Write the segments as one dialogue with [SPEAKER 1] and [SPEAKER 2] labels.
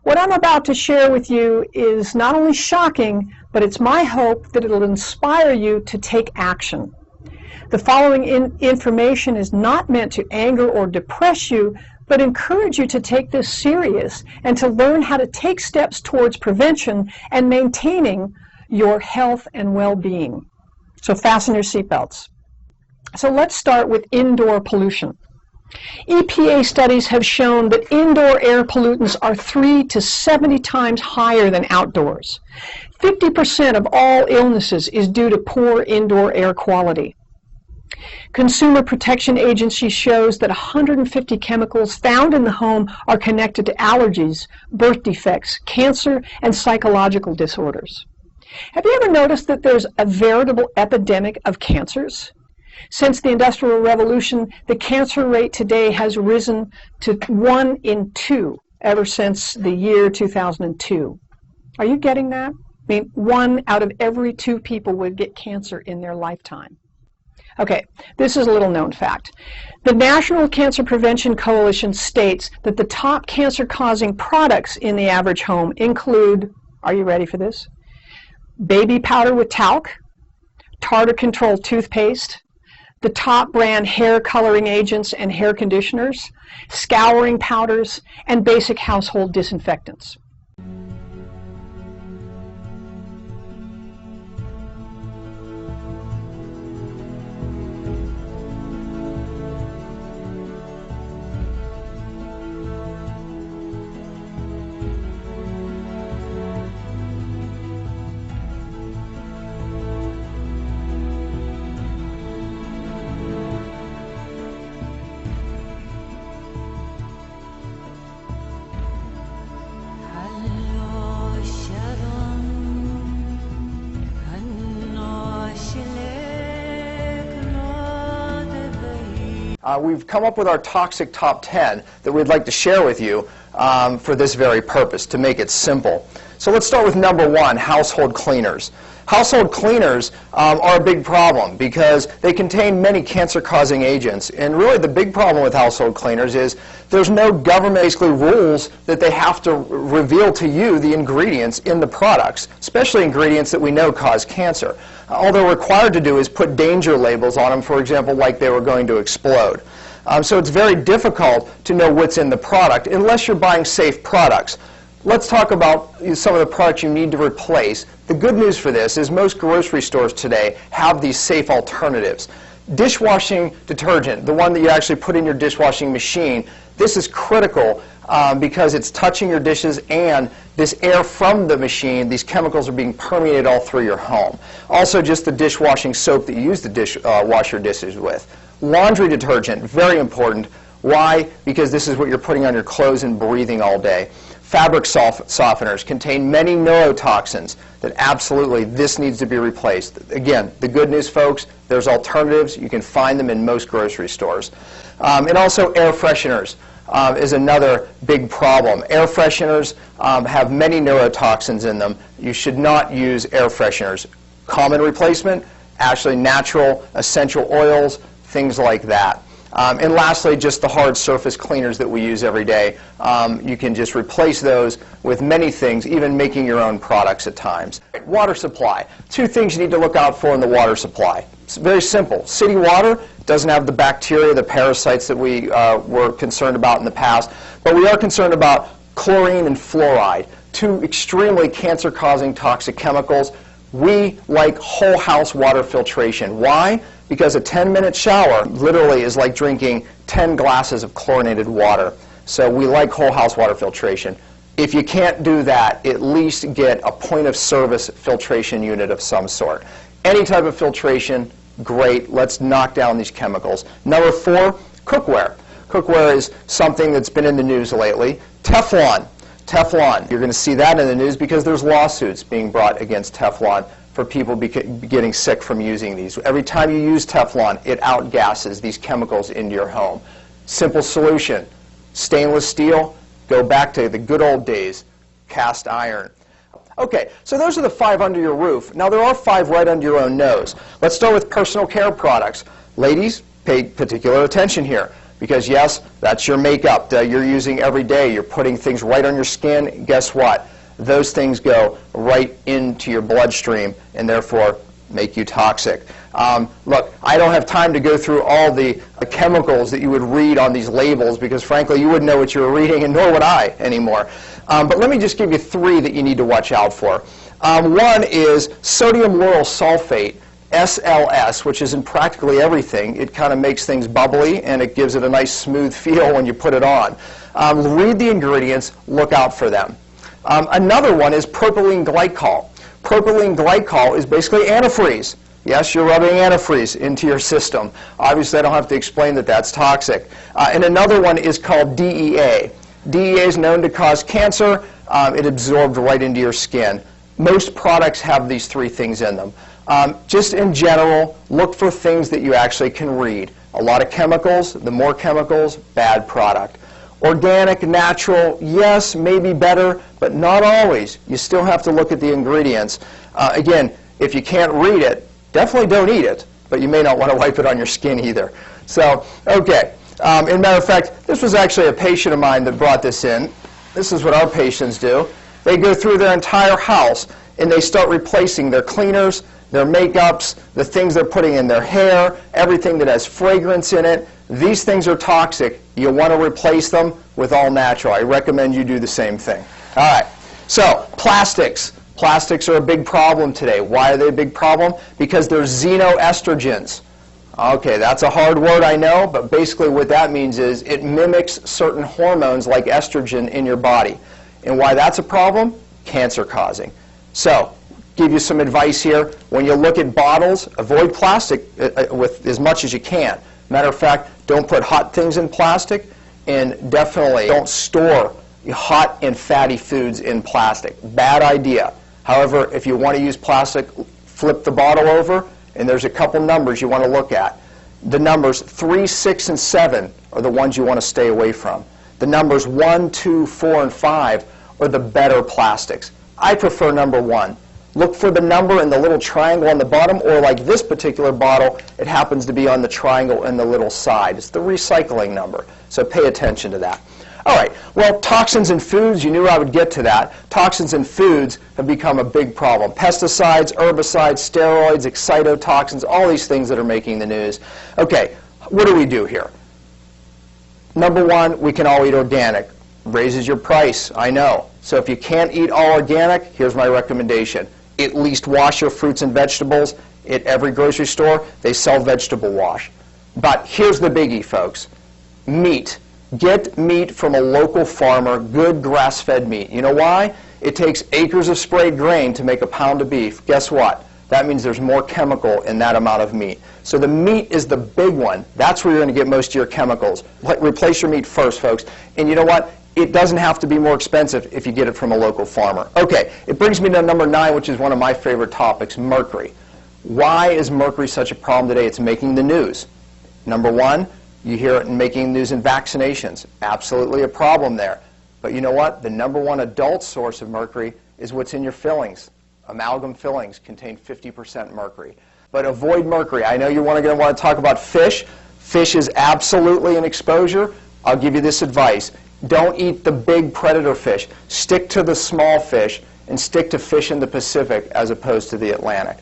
[SPEAKER 1] What I'm about to share with you is not only shocking, but it's my hope that it'll inspire you to take action. The following information is not meant to anger or depress you, but encourage you to take this serious and to learn how to take steps towards prevention and maintaining your health and well-being. So fasten your seatbelts. So let's start with indoor pollution. EPA studies have shown that indoor air pollutants are 3 to 70 times higher than outdoors. 50% of all illnesses is due to poor indoor air quality. Consumer Protection Agency shows that 150 chemicals found in the home are connected to allergies, birth defects, cancer, and psychological disorders. Have you ever noticed that there's a veritable epidemic of cancers? Since the Industrial Revolution, the cancer rate today has risen to 1 in 2 ever since the year 2002. Are you getting that? I mean, 1 out of every 2 people would get cancer in their lifetime. Okay, this is a little known fact. The National Cancer Prevention Coalition states that the top cancer-causing products in the average home include, are you ready for this? Baby powder with talc, tartar control toothpaste, the top brand hair coloring agents and hair conditioners, scouring powders, and basic household disinfectants.
[SPEAKER 2] We've come up with our toxic top 10 that we'd like to share with you for this very purpose, to make it simple. So let's start with number 1, household cleaners. Household cleaners are a big problem because they contain many cancer-causing agents. And really the big problem with household cleaners is there's no government basically rules that they have to reveal to you the ingredients in the products, especially ingredients that we know cause cancer. All they're required to do is put danger labels on them, for example, like they were going to explode. So it's very difficult to know what's in the product unless you're buying safe products. Let's talk about some of the products you need to replace. The good news for this is most grocery stores today have these safe alternatives. Dishwashing detergent, the one that you actually put in your dishwashing machine, this is critical because it's touching your dishes, and this air from the machine, these chemicals are being permeated all through your home. Also, just the dishwashing soap that you use to wash your dishes with. Laundry detergent, very important. Why? Because this is what you're putting on your clothes and breathing all day. Fabric softeners contain many neurotoxins that absolutely this needs to be replaced. Again, the good news, folks, there's alternatives. You can find them in most grocery stores. And also air fresheners is another big problem. Air fresheners have many neurotoxins in them. You should not use air fresheners. Common replacement, actually natural essential oils, things like that. And lastly, just the hard surface cleaners that we use every day. You can just replace those with many things, even making your own products at times. Water supply. 2 things you need to look out for in the water supply. It's very simple. City water doesn't have the bacteria, the parasites that we were concerned about in the past, but we are concerned about chlorine and fluoride, 2 extremely cancer-causing toxic chemicals. We like whole house water filtration. Why? Because a 10-minute shower literally is like drinking 10 glasses of chlorinated water. So we like whole house water filtration. If you can't do that, at least get a point of service filtration unit of some sort. Any type of filtration, great. Let's knock down these chemicals. Number 4, cookware. Cookware is something that's been in the news lately. Teflon. Teflon. You're going to see that in the news because there's lawsuits being brought against Teflon for people getting sick from using these. Every time you use Teflon, it outgasses these chemicals into your home. Simple solution. Stainless steel, go back to the good old days. Cast iron. Okay, so those are the 5 under your roof. Now there are 5 right under your own nose. Let's start with personal care products. Ladies, pay particular attention here. Because yes, that's your makeup that you're using every day. You're putting things right on your skin. Guess what? Those things go right into your bloodstream and therefore make you toxic. Look, I don't have time to go through all the chemicals that you would read on these labels because frankly you wouldn't know what you were reading, and nor would I anymore. But let me just give you 3 that you need to watch out for. One is sodium lauryl sulfate, SLS, which is in practically everything. It kind of makes things bubbly and it gives it a nice smooth feel when you put it on. Read the ingredients, look out for them. Another one is propylene glycol. Propylene glycol is basically antifreeze. Yes, you're rubbing antifreeze into your system. Obviously, I don't have to explain that that's toxic. And another one is called DEA. DEA is known to cause cancer. It absorbed right into your skin. Most products have these 3 things in them. Just in general, look for things that you actually can read. A lot of chemicals, the more chemicals, bad product. Organic, natural, yes, maybe better, but not always. You still have to look at the ingredients. Again, if you can't read it, definitely don't eat it, but you may not want to wipe it on your skin either. So, okay. As a matter of fact, this was actually a patient of mine that brought this in. This is what our patients do. They go through their entire house and they start replacing their cleaners, their makeups, the things they're putting in their hair, everything that has fragrance in it. These things are toxic. You'll want to replace them with all natural. I recommend you do the same thing. All right. So, plastics. Plastics are a big problem today. Why are they a big problem? Because they're xenoestrogens. Okay, that's a hard word, I know, but basically what that means is it mimics certain hormones like estrogen in your body. And why that's a problem? Cancer causing. So, give you some advice here. When you look at bottles, avoid plastic with as much as you can. Matter of fact, don't put hot things in plastic, and definitely don't store hot and fatty foods in plastic. Bad idea. However, if you want to use plastic, flip the bottle over, and there's a couple numbers you want to look at. The numbers 3, 6, and 7 are the ones you want to stay away from. The numbers 1, 2, 4, and 5 are the better plastics. I prefer number 1. Look for the number in the little triangle on the bottom, or like this particular bottle, it happens to be on the triangle in the little side. It's the recycling number, so pay attention to that. All right, well, toxins in foods, you knew I would get to that. Toxins in foods have become a big problem. Pesticides, herbicides, steroids, excitotoxins, all these things that are making the news. Okay, what do we do here? Number 1, we can all eat organic. Raises your price, I know. So if you can't eat all organic, here's my recommendation. At least wash your fruits and vegetables. At every grocery store, they sell vegetable wash. But here's the biggie, folks. Meat. Get meat from a local farmer, good grass-fed meat. You know why? It takes acres of sprayed grain to make a pound of beef. Guess what? That means there's more chemical in that amount of meat. So the meat is the big one. That's where you're going to get most of your chemicals. Replace your meat first, folks. And you know what? It doesn't have to be more expensive if you get it from a local farmer. Okay, it brings me to number 9, which is one of my favorite topics, mercury. Why is mercury such a problem today? It's making the news. Number 1, you hear it in making news in vaccinations. Absolutely a problem there. But you know what? The number 1 adult source of mercury is what's in your fillings. Amalgam fillings contain 50% mercury. But avoid mercury. I know you're going to want to talk about fish. Fish is absolutely an exposure. I'll give you this advice. Don't eat the big predator fish. Stick to the small fish and stick to fish in the Pacific as opposed to the Atlantic.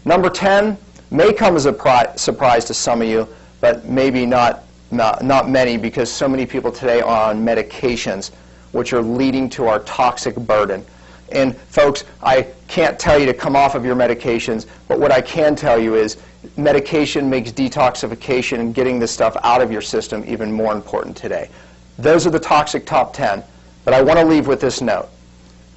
[SPEAKER 2] Number 10 may come as a surprise to some of you, but maybe not many, because so many people today are on medications which are leading to our toxic burden. And folks, I can't tell you to come off of your medications, but what I can tell you is medication makes detoxification and getting this stuff out of your system even more important today. Those are the toxic top 10, but I want to leave with this note.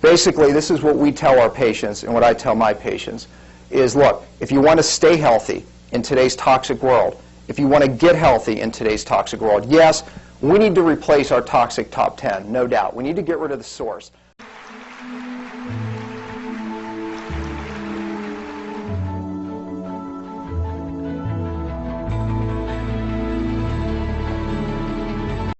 [SPEAKER 2] Basically, this is what we tell our patients and what I tell my patients is, look, if you want to stay healthy in today's toxic world, if you want to get healthy in today's toxic world, yes, we need to replace our toxic top 10, no doubt. We need to get rid of the source.